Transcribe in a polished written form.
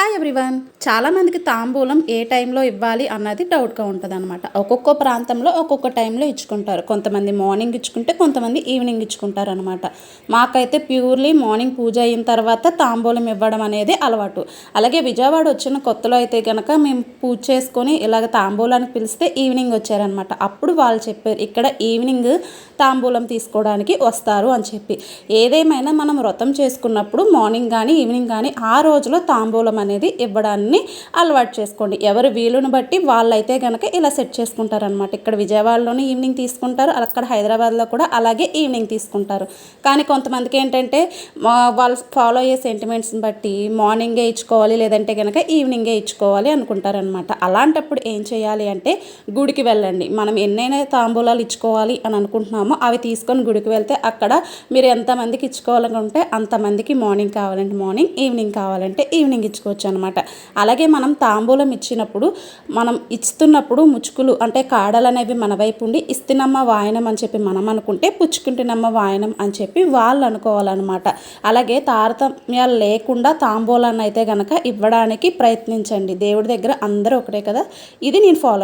Hi everyone. చాలామందికి తాంబూలం ఏ టైంలో ఇవ్వాలి అన్నది డౌట్గా ఉంటుంది అనమాట. ఒక్కొక్క ప్రాంతంలో ఒక్కొక్క టైంలో ఇచ్చుకుంటారు. కొంతమంది మార్నింగ్ ఇచ్చుకుంటే కొంతమంది ఈవినింగ్ ఇచ్చుకుంటారు అనమాట. మాకైతే ప్యూర్లీ మార్నింగ్ పూజ అయిన తర్వాత తాంబూలం ఇవ్వడం అనేది అలవాటు. అలాగే విజయవాడ వచ్చిన కొత్తలో అయితే కనుక మేము పూజ చేసుకొని ఇలాగ తాంబూలానికి పిలిస్తే ఈవినింగ్ వచ్చారనమాట. అప్పుడు వాళ్ళు చెప్పారు ఇక్కడ ఈవినింగ్ తాంబూలం తీసుకోవడానికి వస్తారు అని చెప్పి. ఏదేమైనా మనం వ్రతం చేసుకున్నప్పుడు మార్నింగ్ కానీ ఈవినింగ్ కానీ ఆ రోజులో తాంబూలం అనేది ఇవ్వడాన్ని అలవాటు చేసుకోండి. ఎవరు వీలుని బట్టి వాళ్ళైతే కనుక ఇలా సెట్ చేసుకుంటారనమాట. ఇక్కడ విజయవాడలోనే ఈవినింగ్ తీసుకుంటారు, అక్కడ హైదరాబాద్లో కూడా అలాగే ఈవినింగ్ తీసుకుంటారు. కానీ కొంతమందికి ఏంటంటే వాళ్ళు ఫాలో అయ్యే సెంటిమెంట్స్ని బట్టి మార్నింగే ఇచ్చుకోవాలి లేదంటే కనుక ఈవినింగే ఇచ్చుకోవాలి అనుకుంటారనమాట. అలాంటప్పుడు ఏం చేయాలి అంటే గుడికి వెళ్ళండి. మనం ఎన్నైనా తాంబూలాలు ఇచ్చుకోవాలి అని అనుకుంటున్నామో అవి తీసుకొని గుడికి వెళ్తే అక్కడ మీరు ఎంతమందికి ఇచ్చుకోవాలనుకుంటే అంతమందికి మార్నింగ్ కావాలంటే మార్నింగ్, ఈవినింగ్ కావాలంటే ఈవినింగ్ ఇచ్చుకోవచ్చు అనమాట. అలాగే మనం తాంబూలం ఇచ్చినప్పుడు మనం ఇస్తున్నప్పుడు ముచ్చుకులు అంటే కాడలు అనేవి మన వైపు ఉండి ఇస్తున్నమ్మ వాయనం అని చెప్పి మనం అనుకుంటే పుచ్చుకుంటున్నమ్మ వాయనం అని చెప్పి వాళ్ళు అనుకోవాలన్నమాట. అలాగే తారతమ్యాలు లేకుండా తాంబూలాన్ని అయితే గనక ఇవ్వడానికి ప్రయత్నించండి. దేవుడి దగ్గర అందరూ ఒకటే కదా. ఇది నేను ఫాలో